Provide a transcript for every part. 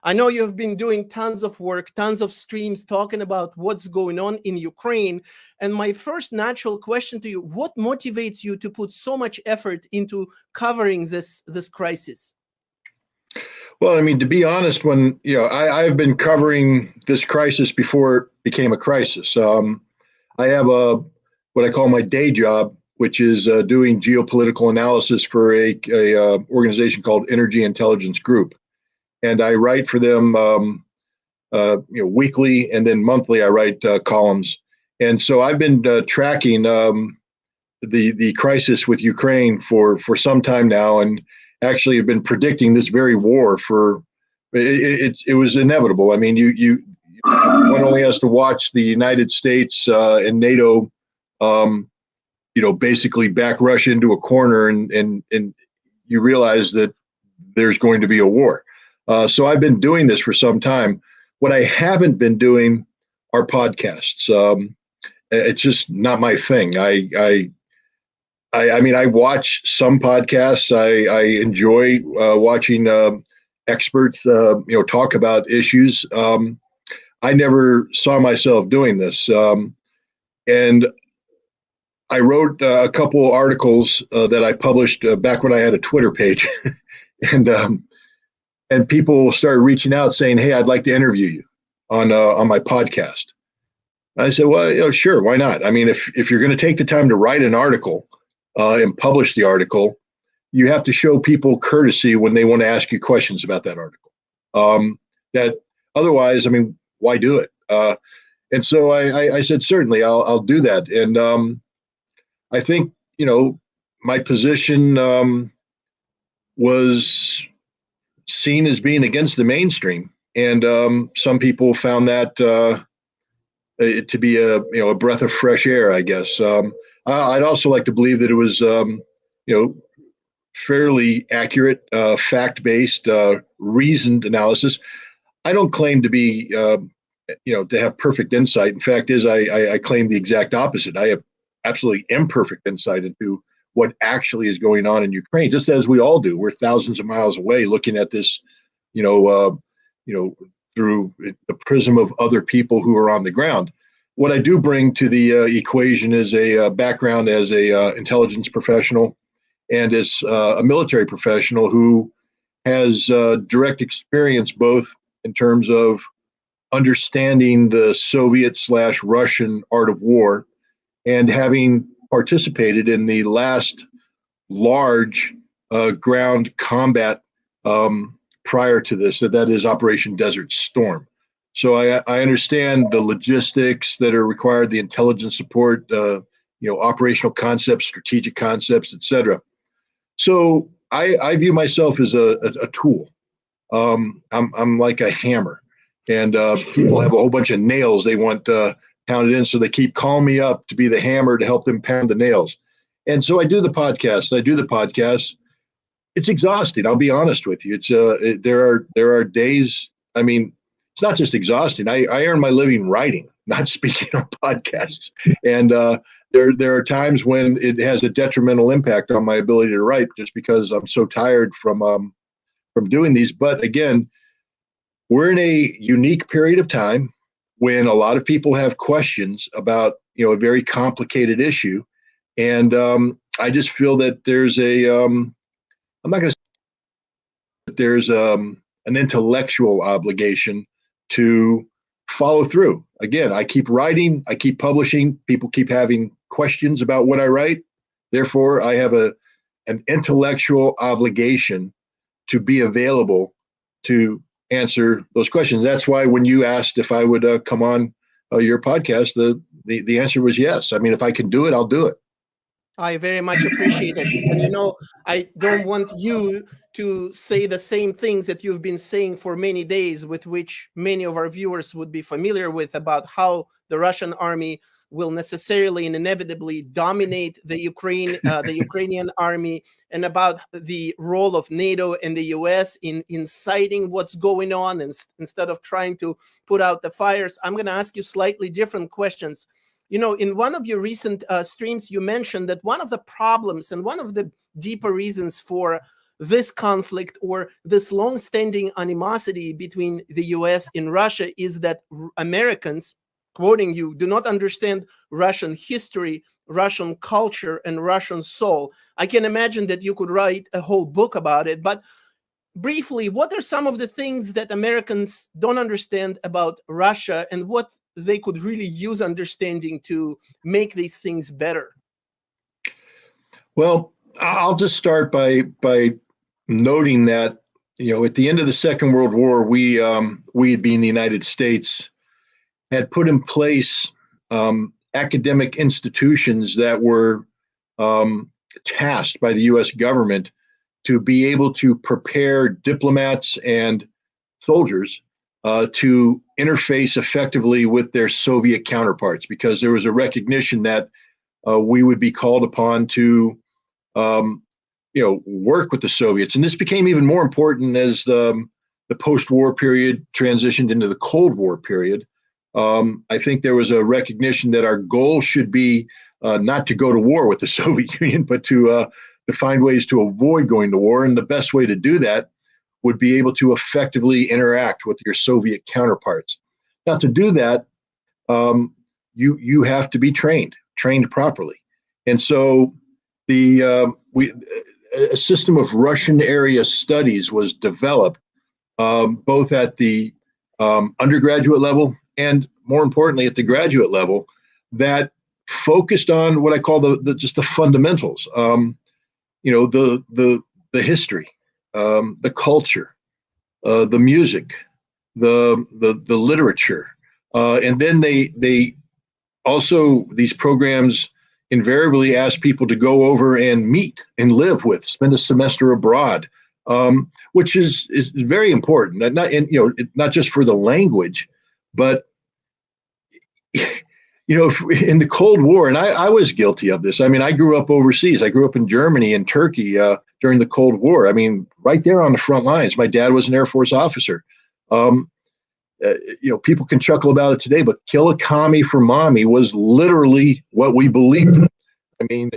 I know you've been doing tons of work, tons of streams talking about what's going on in Ukraine. And my first natural question to you, what motivates you to put so much effort into covering this crisis? Well, I mean, to be honest, when I've been covering this crisis before it became a crisis. I have a what I call my day job, which is doing geopolitical analysis for a organization called Energy Intelligence Group, and I write for them, weekly and then monthly. I write columns, and so I've been tracking the crisis with Ukraine for some time now, and actually have been predicting this very war for it was inevitable. I mean, one only has to watch the United States and NATO, basically back Russia into a corner, and you realize that there's going to be a war. So I've been doing this for some time. What I haven't been doing are podcasts. It's just not my thing. I mean, I watch some podcasts. I enjoy watching experts, talk about issues. I never saw myself doing this, and I wrote a couple articles that I published back when I had a Twitter page, and people started reaching out saying, "Hey, I'd like to interview you on my podcast." I said, "Well, sure, why not? I mean, if you're going to take the time to write an article and publish the article, you have to show people courtesy when they want to ask you questions about that article. That otherwise, I mean, why do it?" And so I said, certainly, I'll do that. And I think my position was seen as being against the mainstream, and some people found that to be a breath of fresh air, I guess. I'd also like to believe that it was fairly accurate, fact-based, reasoned analysis. I don't claim to be to have perfect insight. In fact, I claim the exact opposite. I have absolutely imperfect insight into what actually is going on in Ukraine, just as we all do. We're thousands of miles away, looking at this, through the prism of other people who are on the ground. What I do bring to the equation is a background as a intelligence professional and as a military professional who has direct experience both in terms of understanding the Soviet/Russian art of war and having participated in the last large ground combat prior to this. So that is Operation Desert Storm. So I understand the logistics that are required, the intelligence support, operational concepts, strategic concepts, etc. So I view myself as a tool. I'm like a hammer, and people have a whole bunch of nails they want pounded in, so they keep calling me up to be the hammer to help them pound the nails. And so I do the podcast. It's exhausting. I'll be honest with you. There are days. I mean, it's not just exhausting. I earn my living writing, not speaking on podcasts. And there are times when it has a detrimental impact on my ability to write, just because I'm so tired from doing these. But again, we're in a unique period of time when a lot of people have questions about a very complicated issue, and I just feel that there's I'm not going to say that there's an intellectual obligation to follow through. Again, I keep writing, I keep publishing, people keep having questions about what I write. Therefore, I have an intellectual obligation to be available to answer those questions. That's why when you asked if I would come on your podcast, the answer was yes. I mean, if I can do it, I'll do it. I very much appreciate it. And I don't want you to say the same things that you've been saying for many days, with which many of our viewers would be familiar with, about how the Russian army will necessarily and inevitably dominate the Ukrainian army, and about the role of NATO and the US in inciting what's going on, and instead of trying to put out the fires. I'm going to ask you slightly different questions. In one of your recent streams, you mentioned that one of the problems and one of the deeper reasons for this conflict or this long-standing animosity between the US and Russia is that Americans, quoting you, do not understand Russian history, Russian culture, and Russian soul. I can imagine that you could write a whole book about it, but briefly, what are some of the things that Americans don't understand about Russia and what they could really use understanding to make these things better? Well, I'll just start by noting that, at the end of the Second World War, we being the United States, had put in place academic institutions that were tasked by the U.S. government to be able to prepare diplomats and soldiers to interface effectively with their Soviet counterparts, because there was a recognition that we would be called upon to, work with the Soviets. And this became even more important as the post-war period transitioned into the Cold War period. I think there was a recognition that our goal should be not to go to war with the Soviet Union, but to find ways to avoid going to war. And the best way to do that would be able to effectively interact with your Soviet counterparts. Now, to do that, you have to be trained properly. And so a system of Russian area studies was developed, both at the undergraduate level and, more importantly, at the graduate level, that focused on what I call just the fundamentals. The history, the culture, the music, the literature, and then they also, these programs invariably ask people to go over and meet and live with, spend a semester abroad, which is very important. Not just for the language, but in the Cold War, and I was guilty of this. I mean, I grew up overseas. I grew up in Germany and Turkey during the Cold War. I mean, right there on the front lines. My dad was an Air Force officer. People can chuckle about it today, but kill a commie for mommy was literally what we believed in. I mean,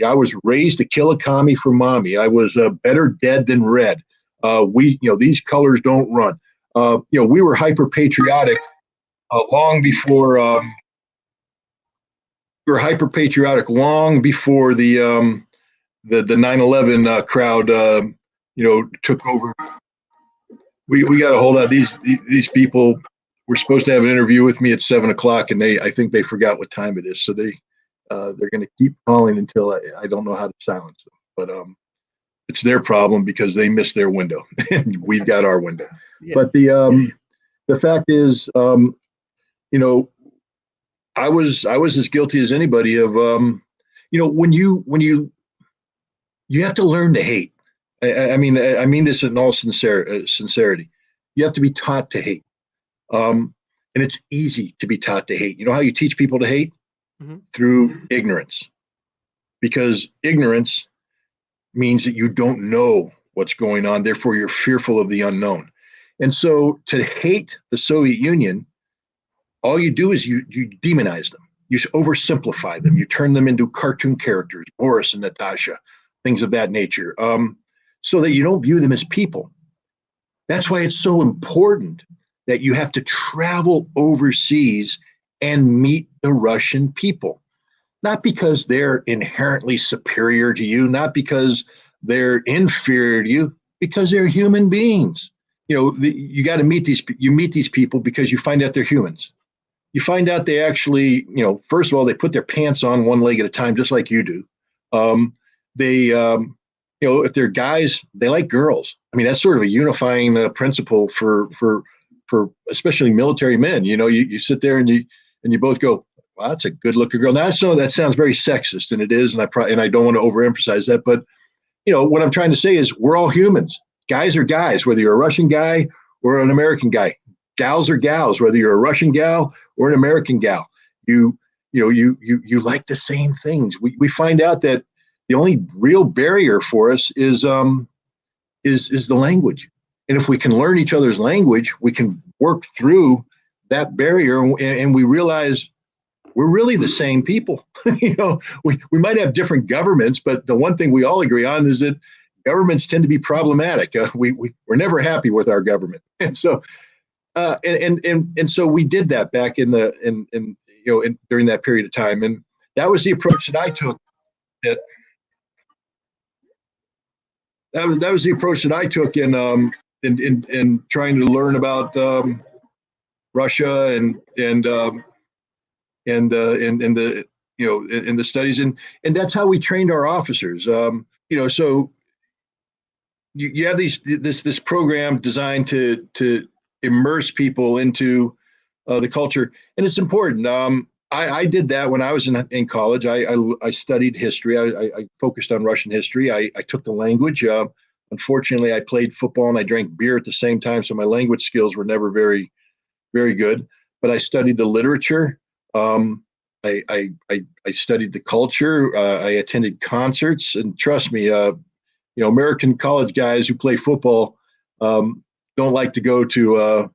I was raised to kill a commie for mommy. I was better dead than red. These colors don't run. We were hyper patriotic long before. We were hyper patriotic long before the 9/11 crowd took over. We got to hold on. These people were supposed to have an interview with me at 7:00, and I think they forgot what time it is. So they're going to keep calling until I don't know how to silence them. But it's their problem because they missed their window, and we've got our window. Yes. But the fact is, I was as guilty as anybody of, when you have to learn to hate. I mean this in all sincerity. You have to be taught to hate, and it's easy to be taught to hate. You know how you teach people to hate? Mm-hmm. Through ignorance, because ignorance means that you don't know what's going on. Therefore, you're fearful of the unknown. And so, to hate the Soviet Union, all you do is you demonize them. You oversimplify them. You turn them into cartoon characters, Boris and Natasha, things of that nature, so that you don't view them as people. That's why it's so important that you have to travel overseas and meet the Russian people. Not because they're inherently superior to you, not because they're inferior to you, because they're human beings. You got to meet these people because you find out they're humans. You find out they actually, first of all, they put their pants on one leg at a time, just like you do. If they're guys, they like girls. I mean, that's sort of a unifying principle for especially military men. You sit there and you both go, "Wow, that's a good looking girl." Now, I know that sounds very sexist, and it is, and I don't want to overemphasize that, but what I'm trying to say is we're all humans. Guys are guys, whether you're a Russian guy or an American guy. Gals are gals, whether you're a Russian gal or an American gal. You like the same things. We find out that the only real barrier for us is the language. And if we can learn each other's language, we can work through that barrier, and we realize we're really the same people. We might have different governments, but the one thing we all agree on is that governments tend to be problematic. We're never happy with our government, and so and so we did that back in during that period of time, and that was the approach that I took. That was the approach that I took in trying to learn about Russia and the in the studies, and that's how we trained our officers. So you have this program designed to immerse people into the culture, and it's important. I did that when I was in college. I studied history. I focused on Russian history. I took the language. Unfortunately, I played football and I drank beer at the same time, so my language skills were never very, very good. But I studied the literature. I studied the culture. I attended concerts, and trust me, American college guys who play football don't like to go to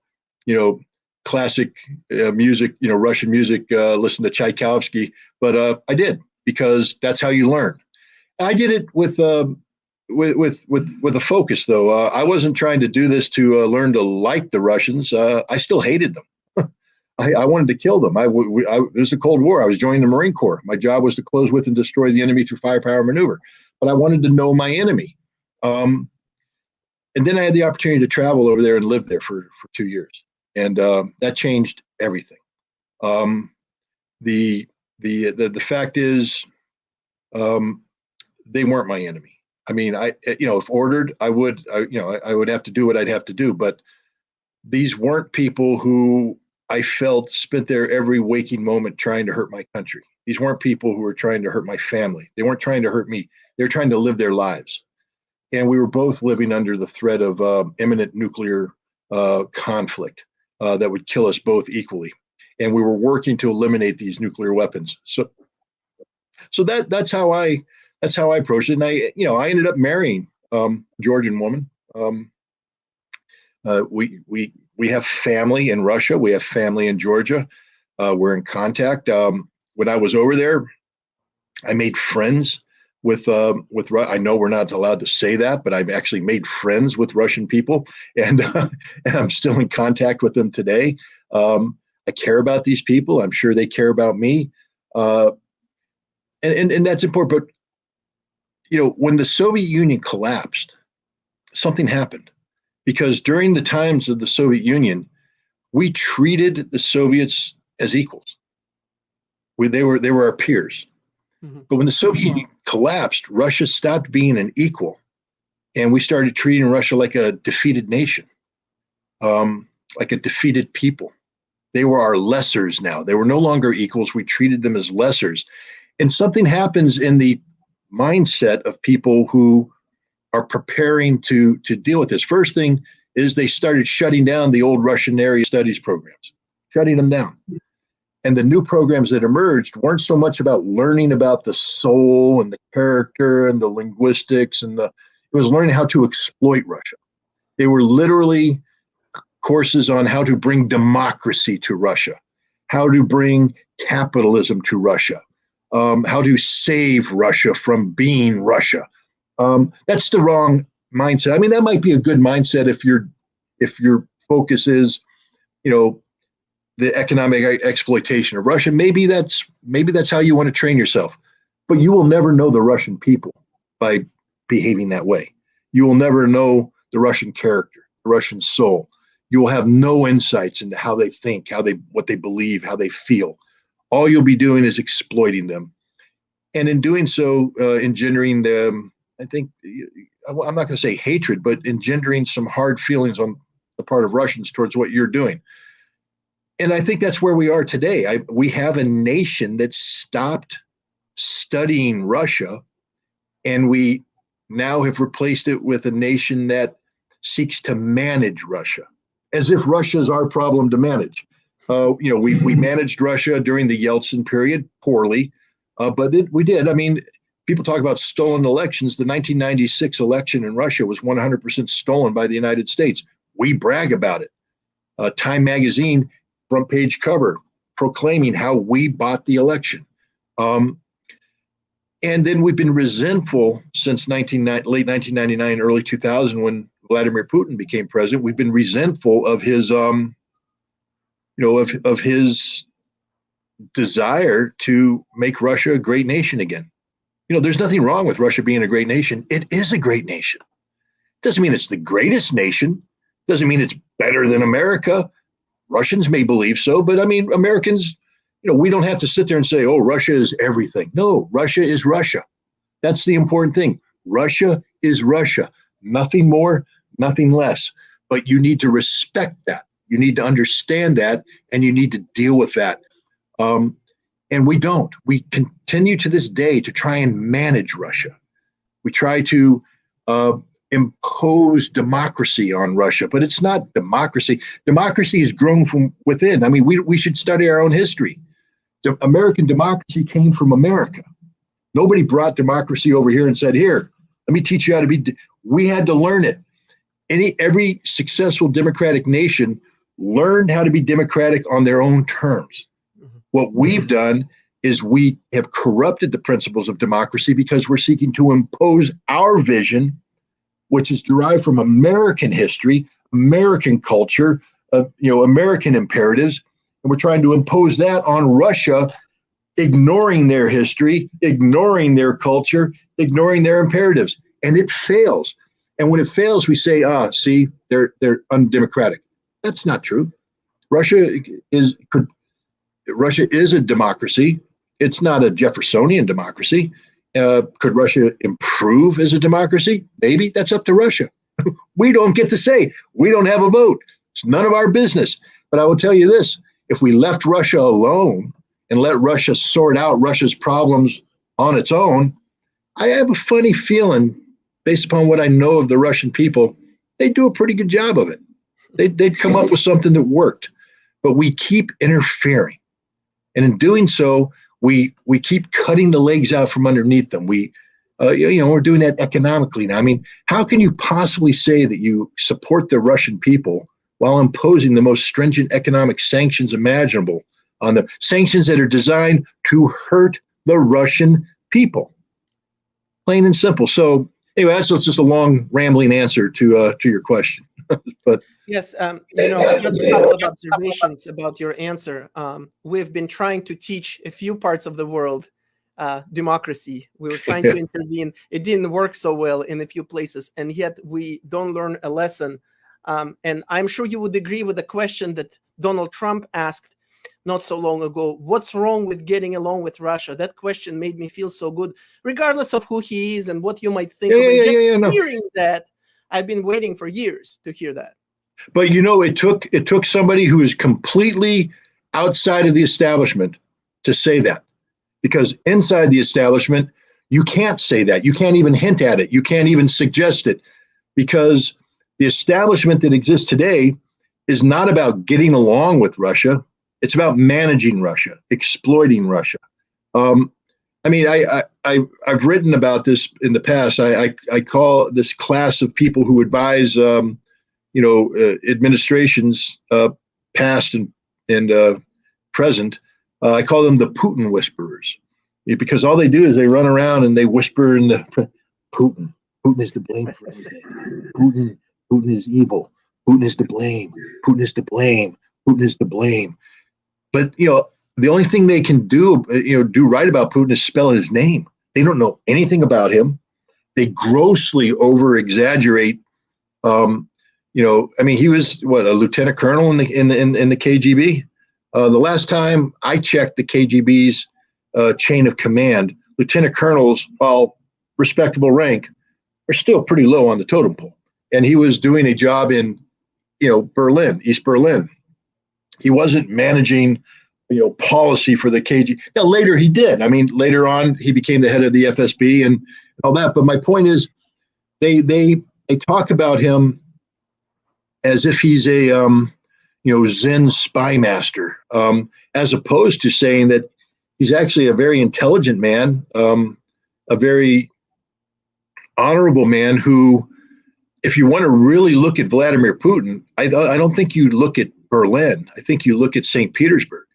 classic music, Russian music, listen to Tchaikovsky, but I did, because that's how you learn. I did it with a focus, though. I wasn't trying to do this to learn to like the Russians. I still hated them. I wanted to kill them. It was the Cold War. I was joining the Marine Corps. My job was to close with and destroy the enemy through firepower maneuver. But I wanted to know my enemy. And then I had the opportunity to travel over there and live there for 2 years. And that changed everything. The fact is, they weren't my enemy. I mean, if ordered, I would have to do what I'd have to do. But these weren't people who I felt spent their every waking moment trying to hurt my country. These weren't people who were trying to hurt my family. They weren't trying to hurt me. They were trying to live their lives. And we were both living under the threat of imminent nuclear conflict that would kill us both equally. And we were working to eliminate these nuclear weapons. So that's how I approached it. And I ended up marrying a Georgian woman. We have family in Russia. We have family in Georgia. We're in contact. When I was over there, I made friends with I know we're not allowed to say that, but I've actually made friends with Russian people, and I'm still in contact with them today. I care about these people. I'm sure they care about me, and that's important. But when the Soviet Union collapsed, something happened, because during the times of the Soviet Union, we treated the Soviets as equals. They were our peers. Mm-hmm. But when the Soviet Union collapsed, Russia stopped being an equal, and we started treating Russia like a defeated nation, like a defeated people. They were our lessers now. They were no longer equals. We treated them as lessers. And something happens in the mindset of people who are preparing to deal with this. First thing is they started shutting down the old Russian area studies programs, shutting them down. And the new programs that emerged weren't so much about learning about the soul and the character and the linguistics it was learning how to exploit Russia. They were literally courses on how to bring democracy to Russia, how to bring capitalism to Russia, how to save Russia from being Russia. That's the wrong mindset. I mean, that might be a good mindset if your focus is, the economic exploitation of Russia. Maybe that's how you want to train yourself, but you will never know the Russian people by behaving that way. You will never know the Russian character, the Russian soul. You will have no insights into how they think, what they believe, how they feel. All you'll be doing is exploiting them, and in doing so, engendering them. I think I'm not going to say hatred, but engendering some hard feelings on the part of Russians towards what you're doing. And I think that's where we are today. We have a nation that stopped studying Russia, and we now have replaced it with a nation that seeks to manage Russia, as if Russia is our problem to manage. We managed Russia during the Yeltsin period poorly, but we did. I mean, people talk about stolen elections. The 1996 election in Russia was 100% stolen by the United States. We brag about it. Time magazine, front page cover, proclaiming how we bought the election. And then we've been resentful since late 1999, early 2000, when Vladimir Putin became president. We've been resentful of his, of his desire to make Russia a great nation again. There's nothing wrong with Russia being a great nation. It is a great nation. Doesn't mean it's the greatest nation. Doesn't mean it's better than America. Russians may believe so, but I mean, Americans, we don't have to sit there and say, oh, Russia is everything. No, Russia is Russia. That's the important thing. Russia is Russia. Nothing more, nothing less. But you need to respect that. You need to understand that, and you need to deal with that. And we don't. We continue to this day to try and manage Russia. We try to impose democracy on Russia, but it's not democracy. Democracy has grown from within. I mean, we should study our own history. American democracy came from America. Nobody brought democracy over here and said, here, let me teach you how to be. We had to learn it. Every successful democratic nation learned how to be democratic on their own terms. What we've done is we have corrupted the principles of democracy because we're seeking to impose our vision, which is derived from American history, American culture, American imperatives, and we're trying to impose that on Russia, ignoring their history, ignoring their culture, ignoring their imperatives, and it fails. And when it fails, we say, see, they're undemocratic. That's not true. Russia is a democracy. It's not a Jeffersonian democracy. Could Russia improve as a democracy? Maybe. That's up to Russia. We don't get to say. We don't have a vote. It's none of our business. But I will tell you this, if we left Russia alone and let Russia sort out Russia's problems on its own, I have a funny feeling, based upon what I know of the Russian people, they'd do a pretty good job of it. They'd come up with something that worked. But we keep interfering. And in doing so, we keep cutting the legs out from underneath them. We're doing that economically now. I mean, how can you possibly say that you support the Russian people while imposing the most stringent economic sanctions imaginable on them? Sanctions that are designed to hurt the Russian people. Plain and simple. So anyway, that's just a long rambling answer to your question. But yes, just a couple of observations about your answer. We've been trying to teach a few parts of the world democracy. We were trying to intervene. It didn't work so well in a few places, and yet we don't learn a lesson. And I'm sure you would agree with the question that Donald Trump asked not so long ago. What's wrong with getting along with Russia? That question made me feel so good, regardless of who he is and what you might think of it. Hearing that, I've been waiting for years to hear that. But it took somebody who is completely outside of the establishment to say that, because inside the establishment, you can't say that. You can't even hint at it. You can't even suggest it, because the establishment that exists today is not about getting along with Russia. It's about managing Russia, exploiting Russia. I've written about this in the past. I call this class of people who advise, administrations, past and present. I call them the Putin whisperers, because all they do is they run around and they whisper in the Putin. Putin is to blame for everything. Putin is evil. Putin is to blame. Putin is to blame. Putin is to blame. But the only thing they can do right about Putin is spell his name. They don't know anything about him. They grossly over-exaggerate. He was a lieutenant colonel in the KGB. The last time I checked the KGB's chain of command, lieutenant colonels, while respectable rank, are still pretty low on the totem pole. And he was doing a job in, Berlin, East Berlin. He wasn't managing, policy for the KGB. Now, later he did. I mean, later on, he became the head of the FSB and all that. But my point is, they talk about him as if he's a, Zen spy master, as opposed to saying that he's actually a very intelligent man, a very honorable man who, if you want to really look at Vladimir Putin, I don't think you look at Berlin. I think you look at St. Petersburg.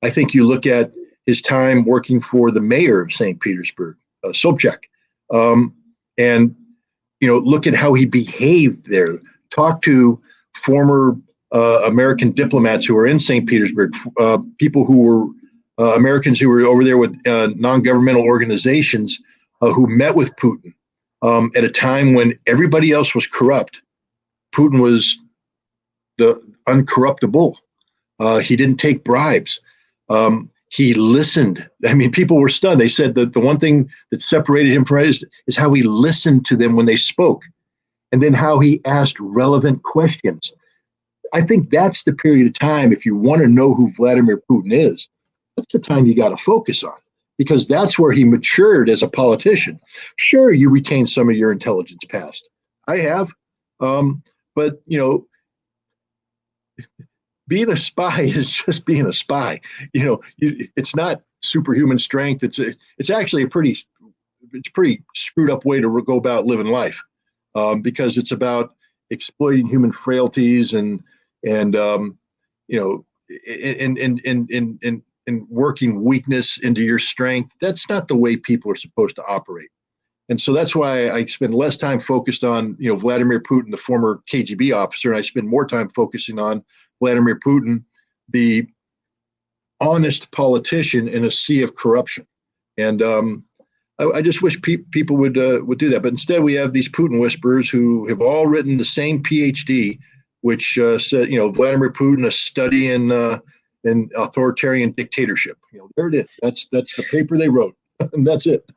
I think you look at his time working for the mayor of St. Petersburg. Sobchak, and look at how he behaved there. Talk to former American diplomats who were in St. Petersburg, people who were Americans who were over there with non-governmental organizations who met with Putin at a time when everybody else was corrupt. Putin was the uncorruptible. He didn't take bribes. He listened. I mean, people were stunned. They said that the one thing that separated him from others is how he listened to them when they spoke, and then how he asked relevant questions. I think that's the period of time, if you want to know who Vladimir Putin is, that's the time you got to focus on, because that's where he matured as a politician. Sure, you retain some of your intelligence past. I have. But, being a spy is just being a spy. It's not superhuman strength. It's actually a pretty screwed up way to go about living life, because it's about exploiting human frailties and working weakness into your strength. That's not the way people are supposed to operate. And so that's why I spend less time focused on, Vladimir Putin, the former KGB officer, and I spend more time focusing on Vladimir Putin, the honest politician in a sea of corruption. And I just wish people would do that. But instead, we have these Putin whisperers who have all written the same PhD, which said, Vladimir Putin, a study in authoritarian dictatorship. There it is. That's the paper they wrote, and that's it.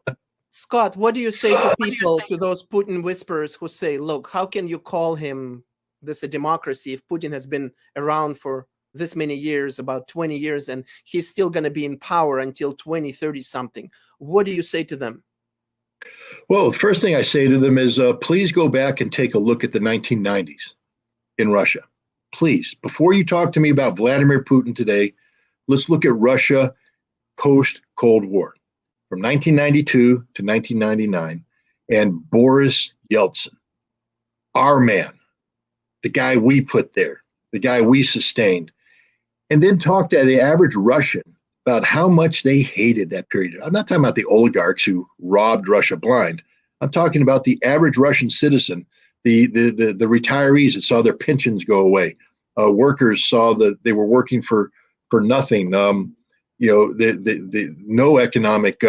Scott, what do you say to people, to those Putin whisperers who say, look, how can you call him this a democracy if Putin has been around for this many years, about 20 years, and he's still going to be in power until 2030 something? What do you say to them? Well, the first thing I say to them is, please go back and take a look at the 1990s in Russia. Please, before you talk to me about Vladimir Putin today, let's look at Russia post-Cold War, from 1992 to 1999, and Boris Yeltsin, our man, the guy we put there, the guy we sustained, and then talk to the average Russian about how much they hated that period. I'm not talking about the oligarchs who robbed Russia blind. I'm talking about the average Russian citizen, the retirees that saw their pensions go away, workers saw that they were working for nothing. The no economic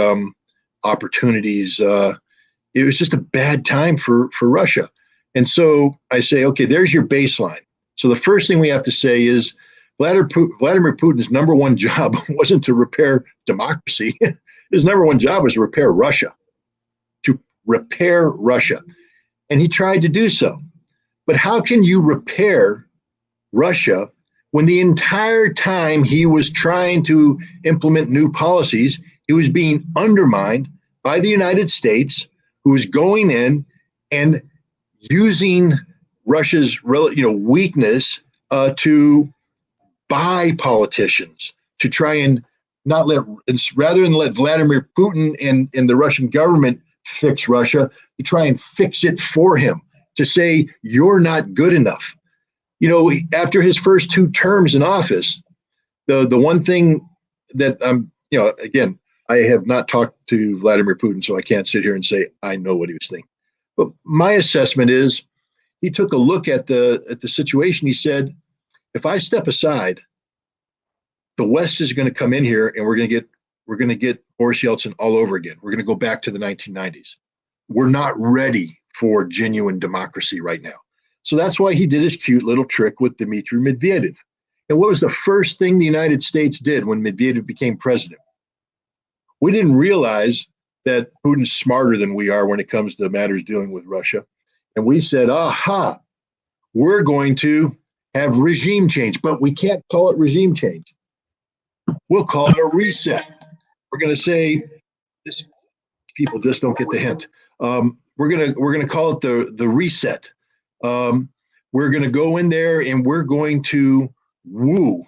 opportunities. It was just a bad time for Russia. And so I say, okay, there's your baseline. So the first thing we have to say is Vladimir Putin's number one job wasn't to repair democracy. His number one job was to repair Russia, And he tried to do so. But how can you repair Russia when the entire time he was trying to implement new policies, he was being undermined by the United States, who was going in and using Russia's weakness to buy politicians, to try and rather than let Vladimir Putin and the Russian government fix Russia, to try and fix it for him, to say, you're not good enough. After his first 2 terms in office, the one thing that again, I have not talked to Vladimir Putin, so I can't sit here and say I know what he was thinking. But my assessment is he took a look at the situation. He said, if I step aside, the West is going to come in here and we're going to get Boris Yeltsin all over again. We're going to go back to the 1990s. We're not ready for genuine democracy right now. So that's why he did his cute little trick with Dmitry Medvedev. And what was the first thing the United States did when Medvedev became president? We didn't realize that Putin's smarter than we are when it comes to matters dealing with Russia. And we said, aha, we're going to have regime change, but we can't call it regime change. We'll call it a reset. We're going to say, this people just don't get the hint. We're going to call it the reset. We're going to go in there and we're going to woo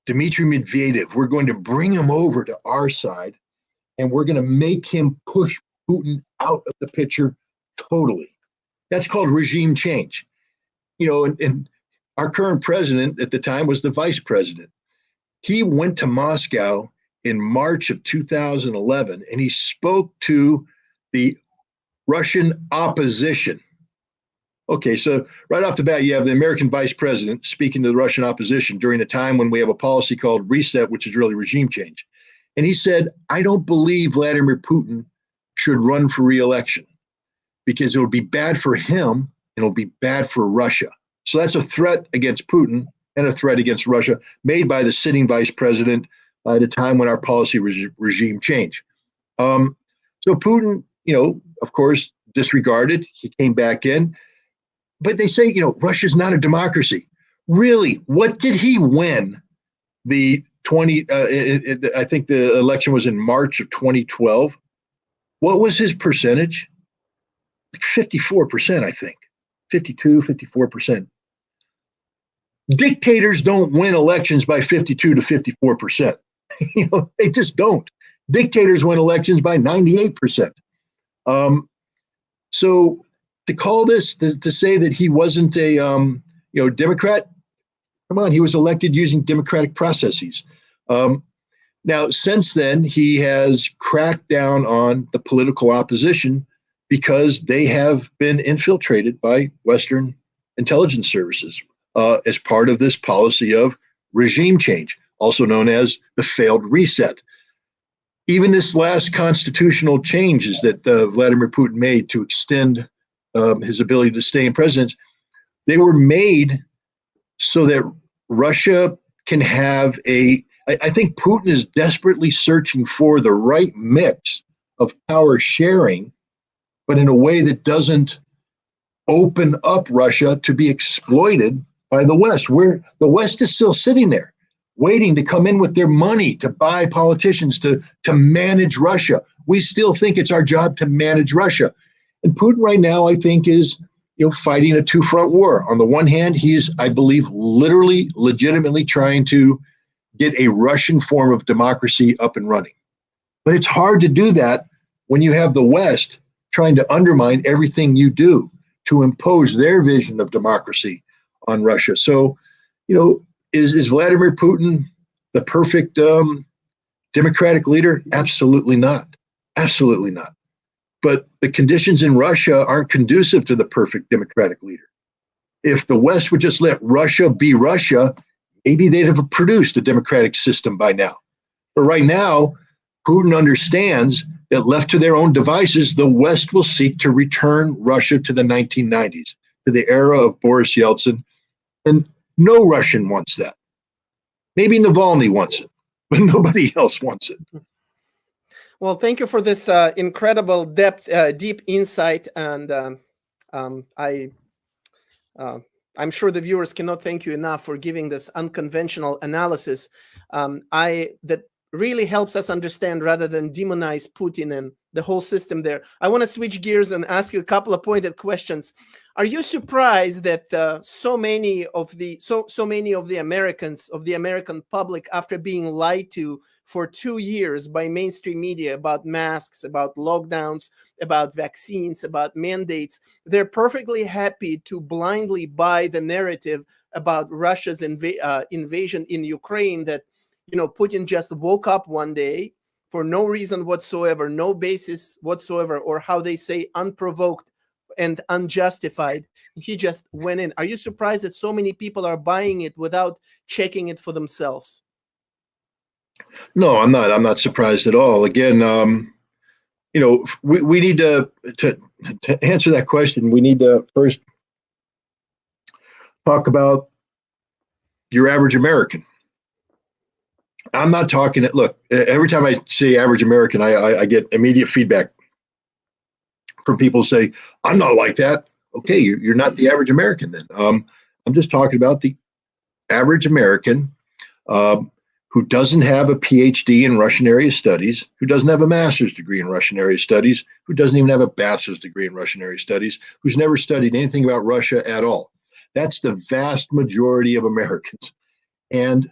Dmitry Medvedev. We're going to bring him over to our side, and we're going to make him push Putin out of the picture totally. That's called regime change. And our current president at the time was the vice president. He went to Moscow in March of 2011, and he spoke to the Russian opposition. Okay, so right off the bat, you have the American vice president speaking to the Russian opposition during a time when we have a policy called reset, which is really regime change. And he said, I don't believe Vladimir Putin should run for re-election because it would be bad for him and it'll be bad for Russia. So that's a threat against Putin and a threat against Russia made by the sitting vice president at a time when our policy regime changed. So Putin, of course, disregarded. He came back in. But they say, Russia's not a democracy. Really, what did he win the I think the election was in March of 2012. What was his percentage? Like 54%, I think. 52, 54%. Dictators don't win elections by 52 to 54%. They just don't. Dictators win elections by 98%. So to call this, to say that he wasn't a Democrat, come on, he was elected using democratic processes. Now, since then, he has cracked down on the political opposition because they have been infiltrated by Western intelligence services as part of this policy of regime change, also known as the failed reset. Even this last constitutional changes that Vladimir Putin made to extend his ability to stay in presidency, they were made so that Russia can have I think Putin is desperately searching for the right mix of power sharing, but in a way that doesn't open up Russia to be exploited by the West, where the West is still sitting there waiting to come in with their money to buy politicians to manage Russia. We still think it's our job to manage Russia. And Putin right now, I think, is fighting a two-front war. On the one hand, he is, I believe, literally, legitimately trying to get a Russian form of democracy up and running. But it's hard to do that when you have the West trying to undermine everything you do to impose their vision of democracy on Russia. So, is Vladimir Putin the perfect democratic leader? Absolutely not. Absolutely not. But the conditions in Russia aren't conducive to the perfect democratic leader. If the West would just let Russia be Russia, maybe they'd have produced a democratic system by now. But right now, Putin understands that left to their own devices, the West will seek to return Russia to the 1990s, to the era of Boris Yeltsin. And no Russian wants that. Maybe Navalny wants it, but nobody else wants it. Well, thank you for this incredible deep insight, and I'm sure the viewers cannot thank you enough for giving this unconventional analysis. That really helps us understand rather than demonize Putin and the whole system there. I want to switch gears and ask you a couple of pointed questions. Are you surprised that so many of the Americans, of the American public, after being lied to for 2 years by mainstream media about masks, about lockdowns, about vaccines, about mandates, they're perfectly happy to blindly buy the narrative about Russia's invasion in Ukraine, that Putin just woke up one day for no reason whatsoever, no basis whatsoever, or how they say, unprovoked and unjustified. He just went in. Are you surprised that so many people are buying it without checking it for themselves? No, I'm not. I'm not surprised at all. Again, we need to answer that question. We need to first talk about your average American. I'm not talking. Look, every time I say average American, I get immediate feedback from people who say, I'm not like that. Okay, you're not the average American then. I'm just talking about the average American who doesn't have a PhD in Russian area studies, who doesn't have a master's degree in Russian area studies, who doesn't even have a bachelor's degree in Russian area studies, who's never studied anything about Russia at all. That's the vast majority of Americans. And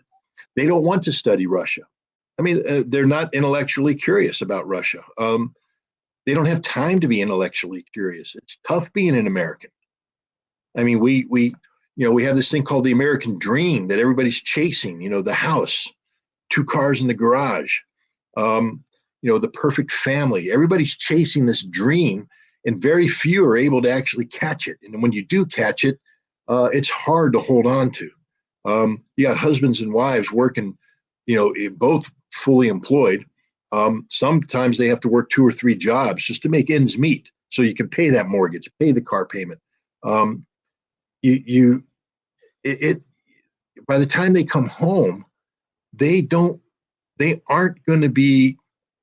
they don't want to study Russia. I mean, they're not intellectually curious about Russia. They don't have time to be intellectually curious. It's tough being an American. I mean, we have this thing called the American dream that everybody's chasing. The house, 2 cars in the garage, the perfect family. Everybody's chasing this dream, and very few are able to actually catch it. And when you do catch it, it's hard to hold on to. You got husbands and wives working, both fully employed. Sometimes they have to work 2 or 3 jobs just to make ends meet, so you can pay that mortgage, pay the car payment. By the time they come home, they aren't going to be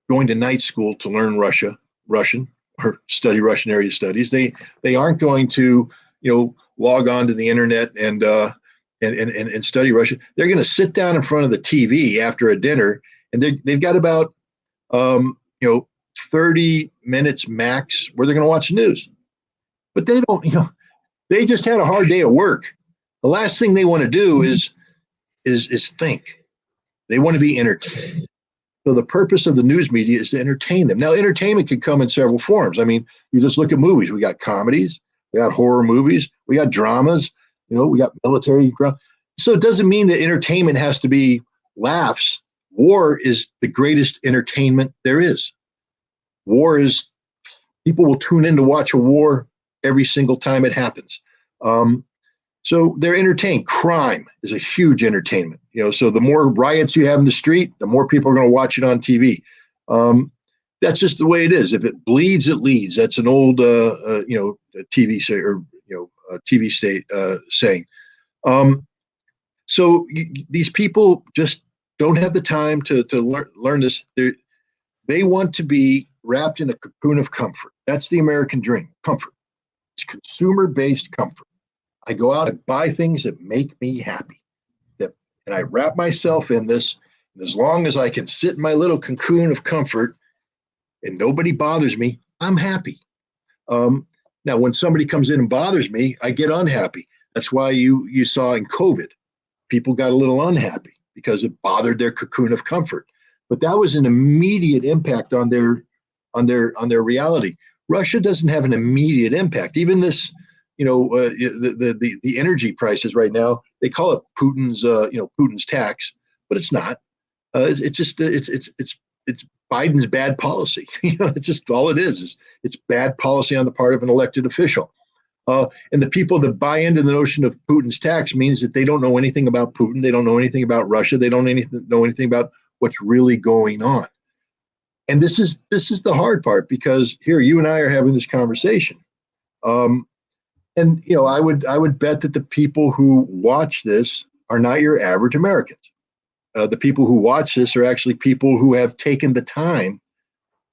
going to night school to learn Russian, or study Russian area studies. They aren't going to, log on to the internet and study Russian. They're going to sit down in front of the TV after a dinner, and they've got about 30 minutes max where they're going to watch the news. But they don't, they just had a hard day at work. The last thing they want to do is think. They want to be entertained. So the purpose of the news media is to entertain them. Now, entertainment can come in several forms. I mean, you just look at movies. We got comedies, we got horror movies, we got dramas, we got military drama. So it doesn't mean that entertainment has to be laughs. War is the greatest entertainment there is. War is, people will tune in to watch a war every single time it happens. So they're entertained. Crime is a huge entertainment. So the more riots you have in the street, the more people are going to watch it on TV. That's just the way it is. If it bleeds, it leads. That's an old, TV say, or TV state saying. So these people just don't have the time to learn this. They want to be wrapped in a cocoon of comfort. That's the American dream. Comfort. It's consumer-based comfort. I go out and buy things that make me happy. And I wrap myself in this. And as long as I can sit in my little cocoon of comfort and nobody bothers me, I'm happy. Now, when somebody comes in and bothers me, I get unhappy. That's why you saw in COVID, people got a little unhappy because it bothered their cocoon of comfort. But that was an immediate impact on their reality. Russia doesn't have an immediate impact. Even this, the energy prices right now, they call it Putin's tax, but it's not. It's Biden's bad policy. It's just all it is. It's bad policy on the part of an elected official. And the people that buy into the notion of Putin's tax means that they don't know anything about Putin. They don't know anything about Russia. They don't know anything about what's really going on. And this is the hard part, because here you and I are having this conversation. And I would bet that the people who watch this are not your average Americans. The people who watch this are actually people who have taken the time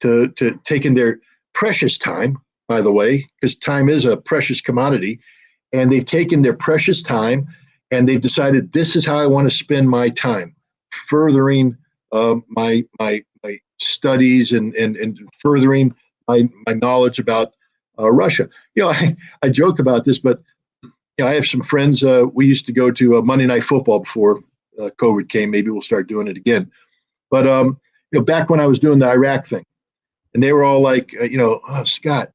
to taken their precious time, by the way, because time is a precious commodity, and they've taken their precious time and they've decided, this is how I want to spend my time, furthering my studies and furthering my knowledge about Russia. I joke about this, but I have some friends. We used to go to Monday Night Football before COVID came. Maybe we'll start doing it again. But back when I was doing the Iraq thing, and they were all like, oh, Scott,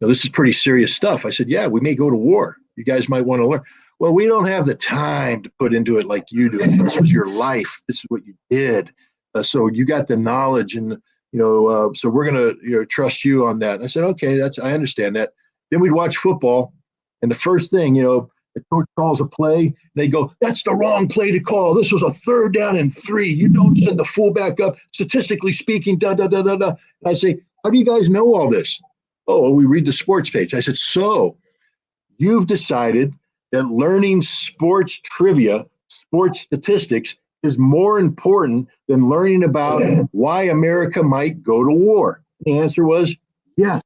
this is pretty serious stuff. I said, yeah, we may go to war. You guys might want to learn. Well, we don't have the time to put into it like you do. This was your life. This is what you did. So you got the knowledge, and so we're going to trust you on that. And I said, okay, I understand that. Then we'd watch football, and the first thing, the coach calls a play, and they go, that's the wrong play to call. This was a 3rd down and 3. You don't send the fullback up. Statistically speaking, da da da da da. And I say, how do you guys know all this? Oh, well, we read the sports page. I said, so you've decided that learning sports trivia, sports statistics, is more important than learning about why America might go to war? The answer was yes,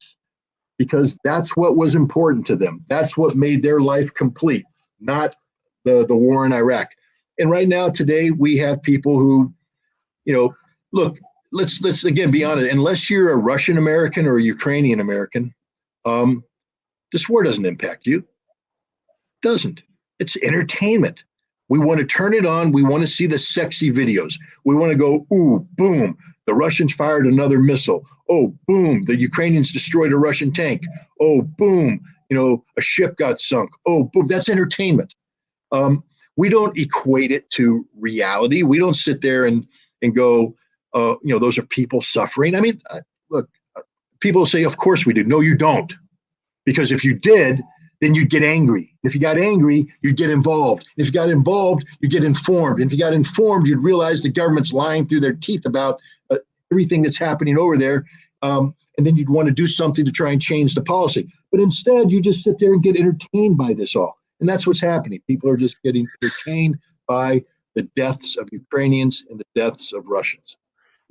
because that's what was important to them. That's what made their life complete, not the war in Iraq. And right now, today, we have people who, look, let's again be honest. Unless you're a Russian American or a Ukrainian American, this war doesn't impact you. It doesn't. It's entertainment. We want to turn it on. We want to see the sexy videos. We want to go, ooh, boom, the Russians fired another missile. Oh, boom, the Ukrainians destroyed a Russian tank. Oh, boom, a ship got sunk. Oh, boom, that's entertainment. We don't equate it to reality. We don't sit there and go, those are people suffering. I mean, look, people say, of course we do. No, you don't. Because if you did, then you'd get angry. If you got angry, you'd get involved. If you got involved, you get informed. And if you got informed, you'd realize the government's lying through their teeth about everything that's happening over there. And then you'd want to do something to try and change the policy. But instead, you just sit there and get entertained by this all. And that's what's happening. People are just getting entertained by the deaths of Ukrainians and the deaths of Russians.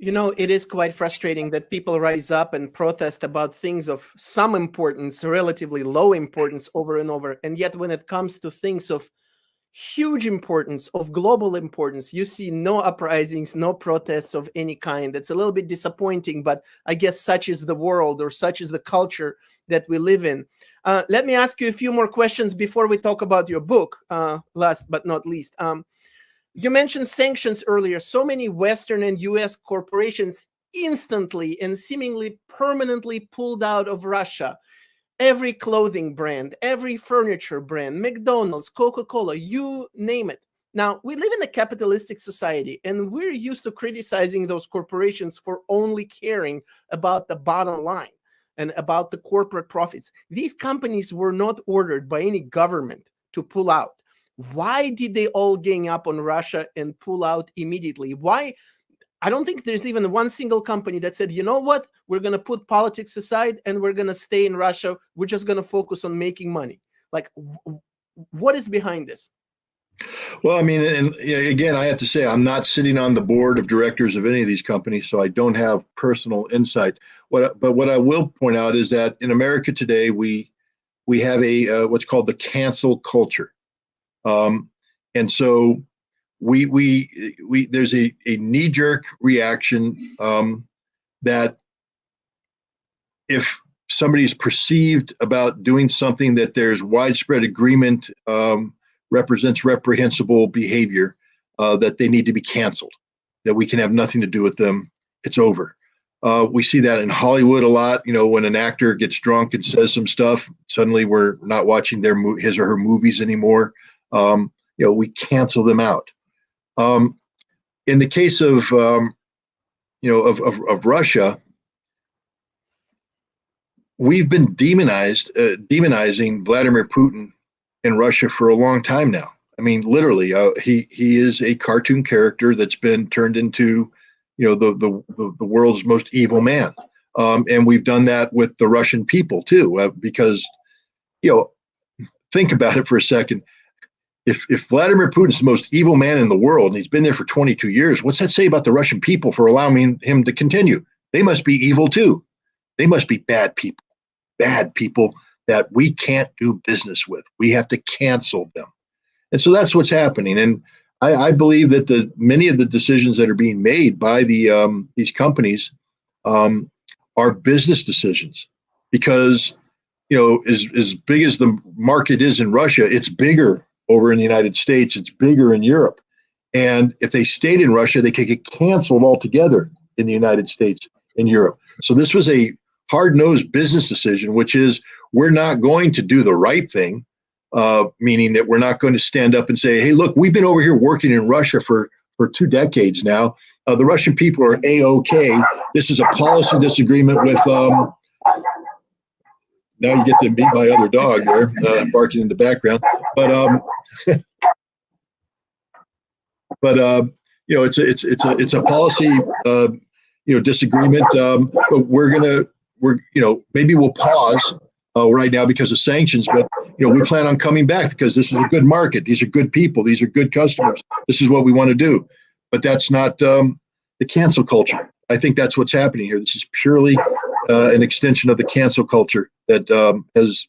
You know, it is quite frustrating that people rise up and protest about things of some importance, relatively low importance, over and over. And yet when it comes to things of huge importance, of global importance, you see no uprisings, no protests of any kind. It's a little bit disappointing, but I guess such is the world, or such is the culture that we live in. Let me ask you a few more questions before we talk about your book, last but not least. You mentioned sanctions earlier. So many Western and US corporations instantly and seemingly permanently pulled out of Russia. Every clothing brand, every furniture brand, McDonald's, Coca-Cola, you name it. Now, we live in a capitalistic society, and we're used to criticizing those corporations for only caring about the bottom line and about the corporate profits. These companies were not ordered by any government to pull out. Why did they all gang up on Russia and pull out immediately? Why? I don't think there's even one single company that said, you know what, we're going to put politics aside and we're going to stay in Russia. We're just going to focus on making money. Like, what is behind this? Well, I mean, and again, I have to say, I'm not sitting on the board of directors of any of these companies, so I don't have personal insight. But what I will point out is that in America today, we have a what's called the cancel culture. And so there's a knee-jerk reaction that if somebody's perceived about doing something that there's widespread agreement represents reprehensible behavior, that they need to be canceled, that we can have nothing to do with them. It's over. We see that in Hollywood a lot. You know, when an actor gets drunk and says some stuff, suddenly we're not watching his or her movies anymore. We cancel them out. In the case of Russia, we've been demonizing Vladimir Putin in Russia for a long time now. I mean, literally, he is a cartoon character that's been turned into, the world's most evil man. And we've done that with the Russian people too, because, think about it for a second. If Vladimir Putin's the most evil man in the world, and he's been there for 22 years, what's that say about the Russian people for allowing him to continue? They must be evil too. They must be bad people that we can't do business with. We have to cancel them. And so that's what's happening. And I believe that many of the decisions that are being made by these companies are business decisions, because as big as the market is in Russia, it's bigger over in the United States, it's bigger in Europe. And if they stayed in Russia, they could get canceled altogether in the United States and Europe. So this was a hard-nosed business decision, which is, we're not going to do the right thing, meaning that we're not going to stand up and say, hey, look, we've been over here working in Russia for 2 decades now. The Russian people are A-OK. This is a policy disagreement with, now you get to meet my other dog there, barking in the background. But it's a policy disagreement. But maybe we'll pause right now because of sanctions. But we plan on coming back because this is a good market. These are good people. These are good customers. This is what we want to do. But that's not the cancel culture. I think that's what's happening here. This is purely an extension of the cancel culture that has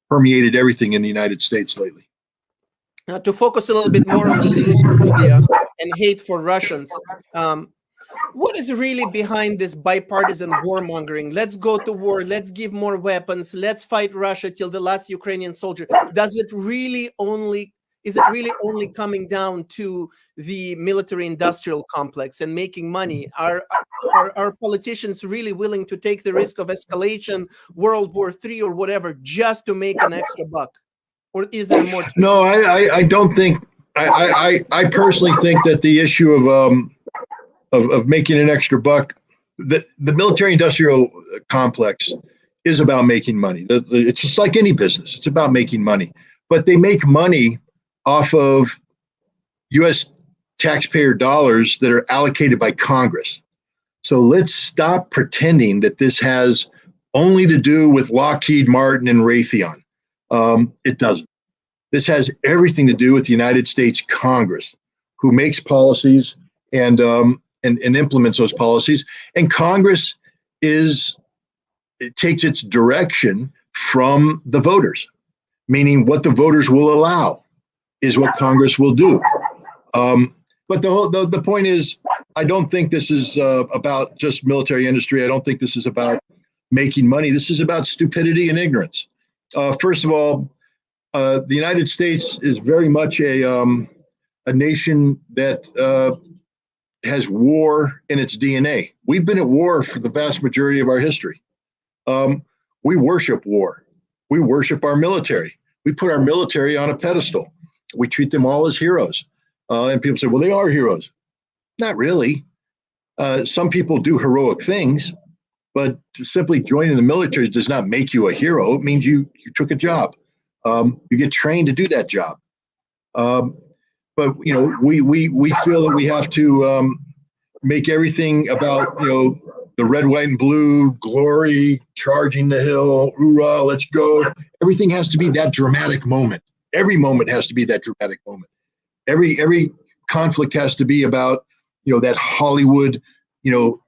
permeated everything in the United States lately. Now, to focus a little bit more on this Russophobia and hate for Russians, what is really behind this bipartisan warmongering? Let's go to war. Let's give more weapons. Let's fight Russia till the last Ukrainian soldier. Is it really only coming down to the military-industrial complex and making money? Are politicians really willing to take the risk of escalation, World War III or whatever, just to make an extra buck? Or is there more? No, I don't think. I personally think that the issue of making an extra buck. The military industrial complex is about making money. It's just like any business. It's about making money. But they make money off of U.S. taxpayer dollars that are allocated by Congress. So let's stop pretending that this has only to do with Lockheed Martin and Raytheon. It doesn't. This has everything to do with the United States Congress, who makes policies and implements those policies. And Congress it takes its direction from the voters, meaning what the voters will allow is what Congress will do. But the point is, I don't think this is about just military industry. I don't think this is about making money. This is about stupidity and ignorance. First of all, the United States is very much a nation that has war in its DNA. We've been at war for the vast majority of our history. We worship war. We worship our military. We put our military on a pedestal. We treat them all as heroes. And people say, well, they are heroes. Not really. Some people do heroic things, but simply joining the military does not make you a hero. It means you took a job. You get trained to do that job. But we feel that we have to make everything about the red, white, and blue, glory, charging the hill, hoorah, let's go. Everything has to be that dramatic moment. Every moment has to be that dramatic moment. Every conflict has to be about that Hollywood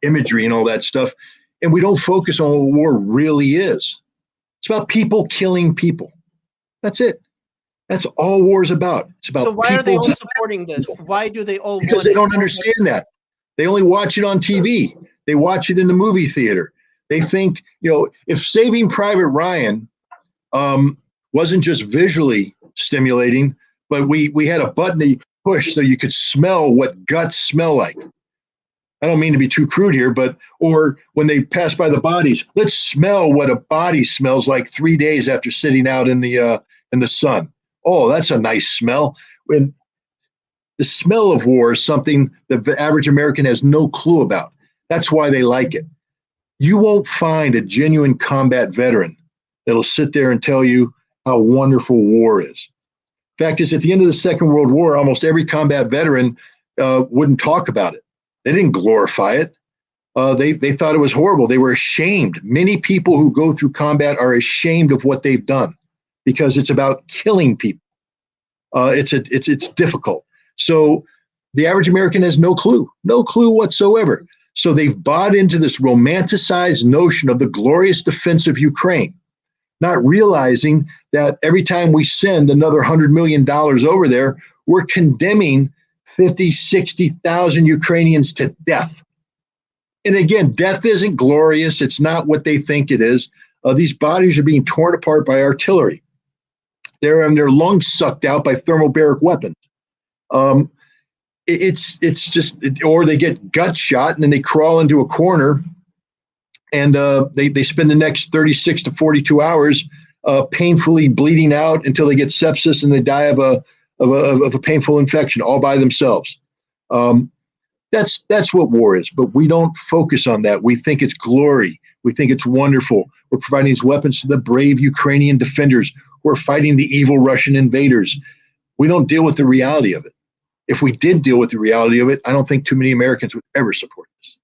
imagery and all that stuff. And we don't focus on what war really is. It's about people killing people. That's it. That's all war is about. It's about. So why are they all supporting this? Why do they all? Because they don't understand that. They only watch it on TV. They watch it in the movie theater. They think, if Saving Private Ryan wasn't just visually stimulating, but we had a button that you push so you could smell what guts smell like. I don't mean to be too crude here, or when they pass by the bodies, let's smell what a body smells like 3 days after sitting out in the sun. Oh, that's a nice smell. When the smell of war is something that the average American has no clue about. That's why they like it. You won't find a genuine combat veteran that'll sit there and tell you how wonderful war is. Fact is, at the end of the Second World War, almost every combat veteran wouldn't talk about it. They didn't glorify it. They thought it was horrible. They were ashamed. Many people who go through combat are ashamed of what they've done because it's about killing people. It's difficult. So the average American has no clue whatsoever. So they've bought into this romanticized notion of the glorious defense of Ukraine, not realizing that every time we send another $100 million over there, we're condemning 50, 60,000 Ukrainians to death. And again, death isn't glorious. It's not what they think it is. These bodies are being torn apart by artillery. They're having their lungs sucked out by thermobaric weapons. It's just, or they get gut shot and then they crawl into a corner and they spend the next 36 to 42 hours painfully bleeding out until they get sepsis and they die of a painful infection all by themselves. That's what war is, but we don't focus on that. We think it's glory. We think it's wonderful. We're providing these weapons to the brave Ukrainian defenders who are fighting the evil Russian invaders. We don't deal with the reality of it. If we did deal with the reality of it, I don't think too many Americans would ever support this.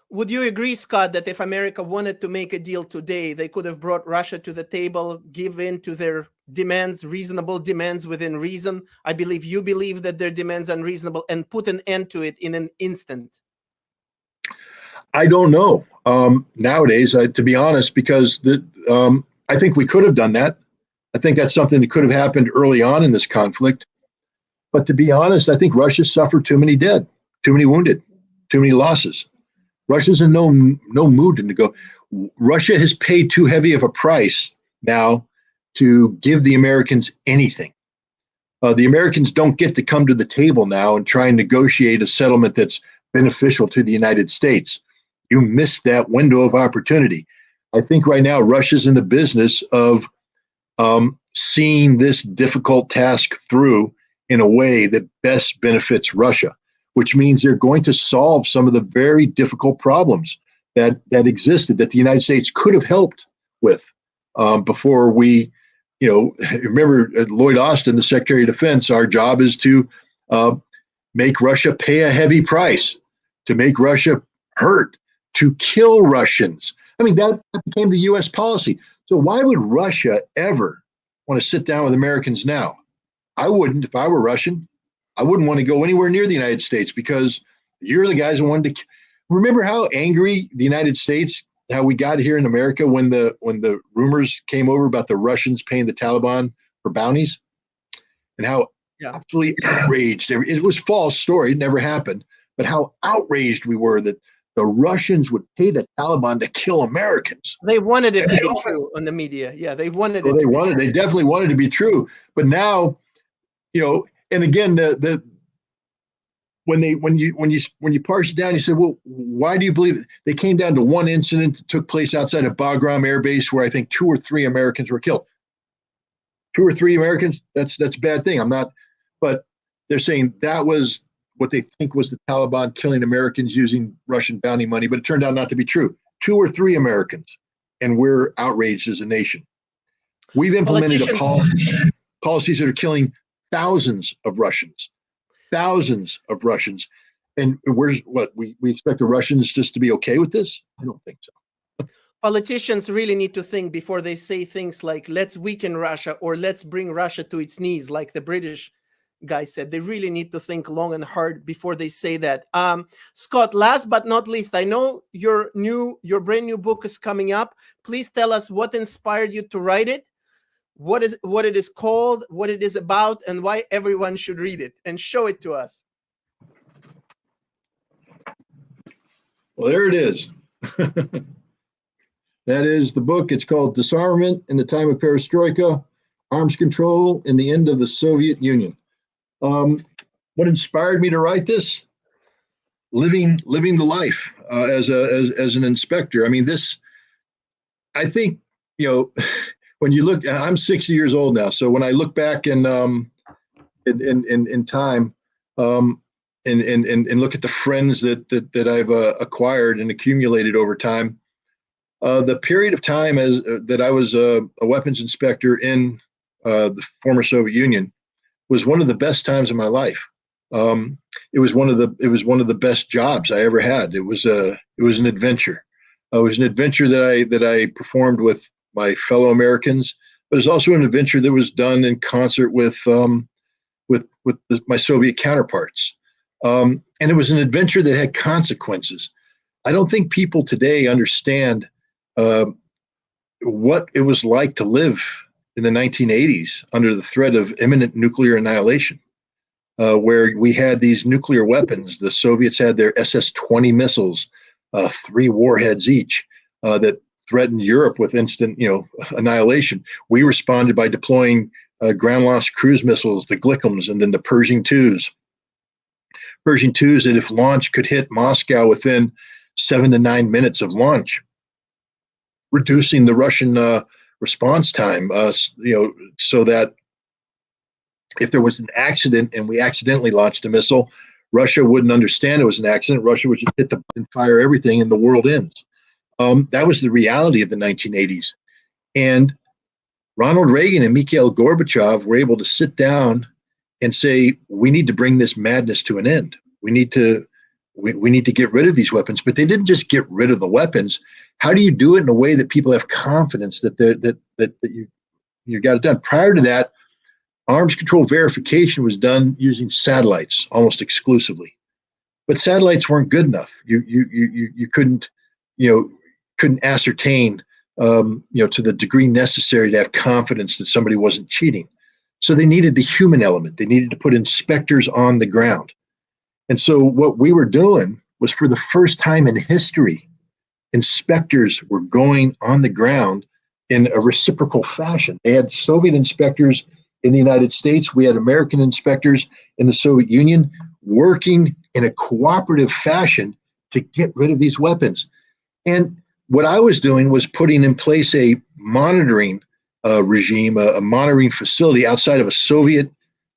Would you agree, Scott, that if America wanted to make a deal today, they could have brought Russia to the table, give in to their demands, reasonable demands within reason? I believe you believe that their demands are unreasonable, and put an end to it in an instant. I don't know nowadays, to be honest, because I think we could have done that. I think that's something that could have happened early on in this conflict. But to be honest, I think Russia suffered too many dead, too many wounded, too many losses. Russia's in no mood to go. Russia has paid too heavy of a price now to give the Americans anything. The Americans don't get to come to the table now and try and negotiate a settlement that's beneficial to the United States. You missed that window of opportunity. I think right now Russia's in the business of seeing this difficult task through in a way that best benefits Russia. which means they're going to solve some of the very difficult problems that existed that the United States could have helped with before we, remember Lloyd Austin, the Secretary of Defense, our job is to make Russia pay a heavy price, to make Russia hurt, to kill Russians. I mean, that became the U.S. policy. So why would Russia ever want to sit down with Americans now? I wouldn't. If I were Russian, I wouldn't want to go anywhere near the United States, because you're the guys who wanted to. Remember how angry the United States, how we got here in America when the rumors came over about the Russians paying the Taliban for bounties, and how absolutely outraged. It was a false story. It never happened. But how outraged we were that the Russians would pay the Taliban to kill Americans. They wanted it to be true on the media. Yeah, they wanted it. They definitely wanted it to be true. But now, and again, when you parse it down, you say, well, why do you believe it? They came down to one incident that took place outside of Bagram Air Base where I think 2 or 3 Americans were killed. 2 or 3 Americans, that's a bad thing. But they're saying that was what they think was the Taliban killing Americans using Russian bounty money, but it turned out not to be true. 2 or 3 Americans, and we're outraged as a nation. We've implemented policies that are killing thousands of Russians. And we expect the Russians just to be okay with this? I don't think so. Politicians really need to think before they say things like, let's weaken Russia or let's bring Russia to its knees, like the British guy said. They really need to think long and hard before they say that. Scott, last but not least, I know your brand new book is coming up. Please tell us what inspired you to write it, what it is called, what it is about, and why everyone should read it, and show it to us. Well, there it is. That is the book. It's called Disarmament in the Time of Perestroika, Arms Control in the End of the Soviet Union. What inspired me to write this? Living the life as an inspector. I mean, I think, when you look, I'm 60 years old now. So when I look back in time, and look at the friends that I've acquired and accumulated over time, the period of time that I was a weapons inspector in the former Soviet Union was one of the best times of my life. It was one of the best jobs I ever had. It was an adventure. It was an adventure that I performed with my fellow Americans, but it's also an adventure that was done in concert with my Soviet counterparts. And it was an adventure that had consequences. I don't think people today understand what it was like to live in the 1980s under the threat of imminent nuclear annihilation, where we had these nuclear weapons. The Soviets had their SS-20 missiles, 3 warheads each, that threatened Europe with instant, annihilation. We responded by deploying ground-launched cruise missiles, the Glickums, and then the Pershing IIs. Pershing IIs that, if launched, could hit Moscow within 7 to 9 minutes of launch, reducing the Russian response time, so that if there was an accident and we accidentally launched a missile, Russia wouldn't understand it was an accident. Russia would just hit the button, fire everything, and the world ends. That was the reality of the 1980s. And Ronald Reagan and Mikhail Gorbachev were able to sit down and say, we need to bring this madness to an end. We need to get rid of these weapons. But they didn't just get rid of the weapons. How do you do it in a way that people have confidence that you got it done? Prior to that, arms control verification was done using satellites almost exclusively. But satellites weren't good enough. You couldn't ascertain to the degree necessary to have confidence that somebody wasn't cheating. So they needed the human element. They needed to put inspectors on the ground. And so what we were doing was, for the first time in history, inspectors were going on the ground in a reciprocal fashion. They had Soviet inspectors in the United States. We had American inspectors in the Soviet Union working in a cooperative fashion to get rid of these weapons. And what I was doing was putting in place a monitoring regime, a monitoring facility outside of a Soviet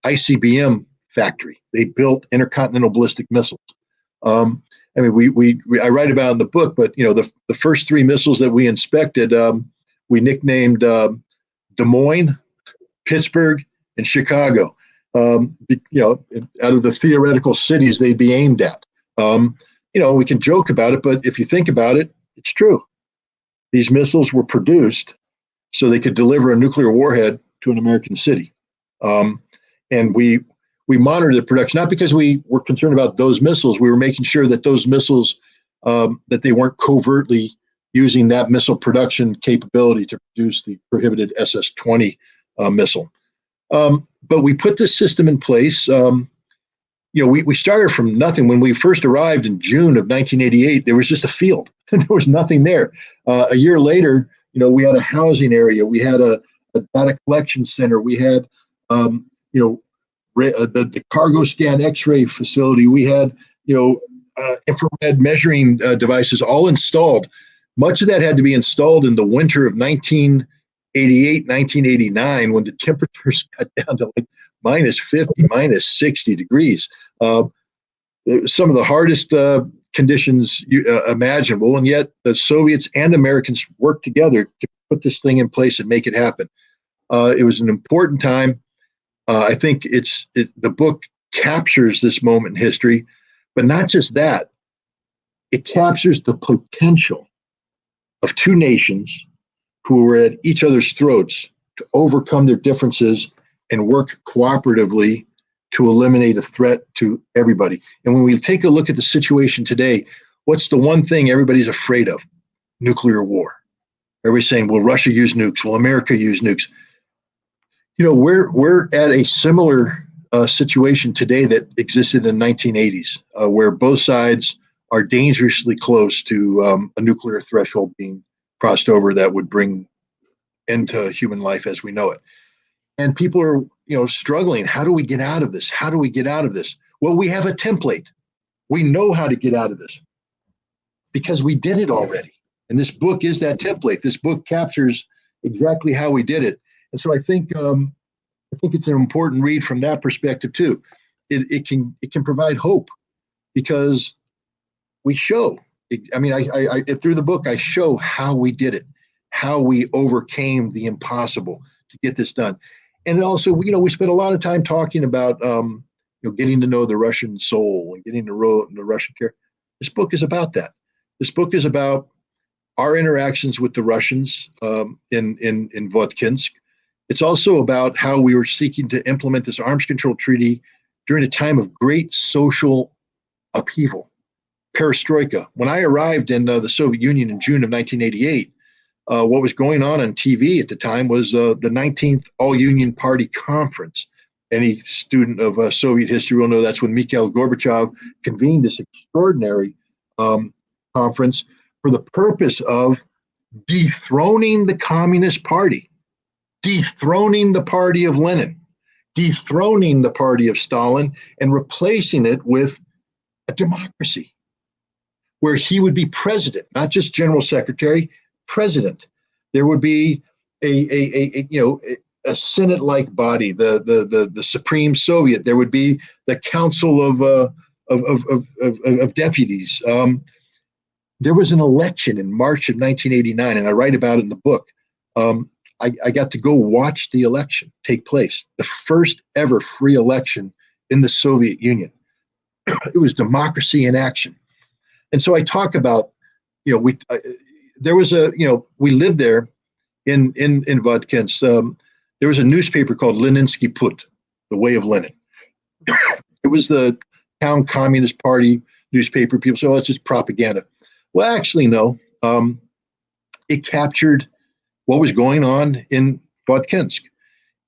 ICBM factory. They built intercontinental ballistic missiles. I mean, I write about it in the book, but the first three missiles that we inspected, we nicknamed Des Moines, Pittsburgh, and Chicago. Out of the theoretical cities they'd be aimed at. We can joke about it, but if you think about it, it's true. These missiles were produced so they could deliver a nuclear warhead to an American city. And we monitored the production, not because we were concerned about those missiles. We were making sure that those missiles, that they weren't covertly using that missile production capability to produce the prohibited SS-20 missile. But we put this system in place. We started from nothing. When we first arrived in June of 1988, there was just a field. There was nothing there. A year later, we had a housing area. We had a data collection center. We had, the cargo scan X-ray facility. We had, infrared measuring devices all installed. Much of that had to be installed in the winter of 1988, 1989, when the temperatures got down to like minus 50, minus 60 degrees. Some of the hardest conditions imaginable, and yet the Soviets and Americans worked together to put this thing in place and make it happen. It was an important time. I think the book captures this moment in history, but not just that. It captures the potential of two nations who were at each other's throats to overcome their differences and work cooperatively to eliminate a threat to everybody. And when we take a look at the situation today, what's the one thing everybody's afraid of? Nuclear war. Everybody's saying, will Russia use nukes? Will America use nukes? We're at a similar situation today that existed in the 1980s, where both sides are dangerously close to a nuclear threshold being crossed over that would bring end to human life as we know it. And people are, struggling. How do we get out of this? How do we get out of this? Well, we have a template. We know how to get out of this because we did it already. And this book is that template. This book captures exactly how we did it. And so I think it's an important read from that perspective too. It can provide hope because we show. I through the book I show how we did it, how we overcame the impossible to get this done. And also, we spent a lot of time talking about, getting to know the Russian soul and getting to know the Russian character. This book is about that. This book is about our interactions with the Russians in Votkinsk. It's also about how we were seeking to implement this arms control treaty during a time of great social upheaval, perestroika. When I arrived in the Soviet Union in June of 1988, what was going on TV at the time was the 19th All-Union Party Conference. Any student of Soviet history will know that's when Mikhail Gorbachev convened this extraordinary conference for the purpose of dethroning the Communist Party, dethroning the party of Lenin, dethroning the party of Stalin, and replacing it with a democracy where he would be president, not just general secretary, president. There would be a Senate-like body, the Supreme Soviet. There would be the Council of Deputies. There was an election in March of 1989, and I write about it in the book. I got to go watch the election take place, the first ever free election in the Soviet Union. It was democracy in action. And so I talk about, we lived there in Votkinsk. There was a newspaper called Leninsky Put, The Way of Lenin. It was the town Communist Party newspaper. People say, oh, it's just propaganda. Well, actually, no. It captured what was going on in Votkinsk.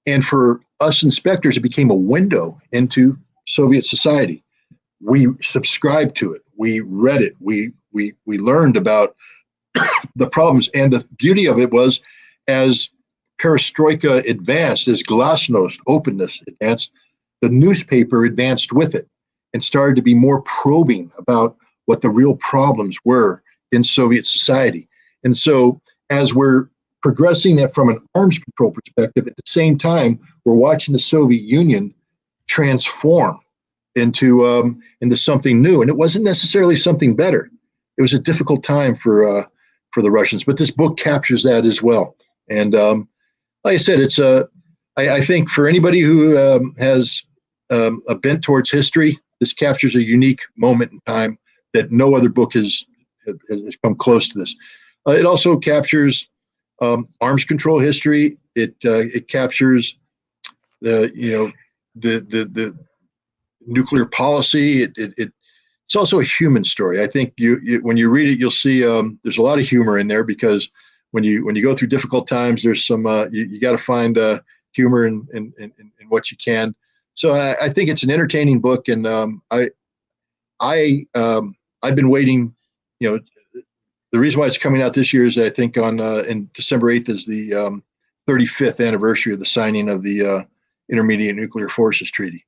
And for us inspectors, it became a window into Soviet society. We subscribed to it. We read it. We learned about the problems. And the beauty of it was, as perestroika advanced, as glasnost, openness advanced, the newspaper advanced with it and started to be more probing about what the real problems were in Soviet society. And so as we're progressing it from an arms control perspective, at the same time, we're watching the Soviet Union transform into something new, and it wasn't necessarily something better. It was a difficult time for the Russians, but this book captures that as well. And like I said, it's I think for anybody who has a bent towards history, this captures a unique moment in time that no other book has come close to this. It also captures arms control history. It captures the nuclear policy. It's also a human story. I think you when you read it, you'll see there's a lot of humor in there, because when you go through difficult times, there's some you got to find humor in what you can. So I think it's an entertaining book, and I've been waiting. The reason why it's coming out this year is I think on in December 8th is the 35th anniversary of the signing of the Intermediate Nuclear Forces Treaty.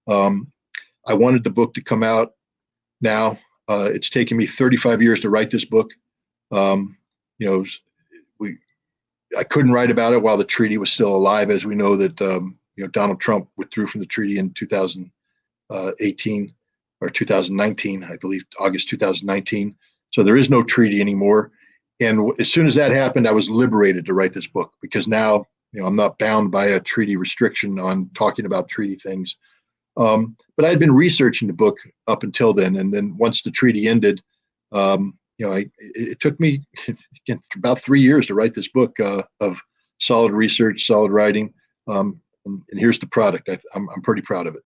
I wanted the book to come out now. It's taken me 35 years to write this book. I couldn't write about it while the treaty was still alive, as we know that Donald Trump withdrew from the treaty in 2018 or 2019, I believe, August 2019. So there is no treaty anymore. And as soon as that happened, I was liberated to write this book, because now I'm not bound by a treaty restriction on talking about treaty things. But I'd been researching the book up until then, and then once the treaty ended, it took me about 3 years to write this book of solid research, solid writing, and here's the product. I'm pretty proud of it.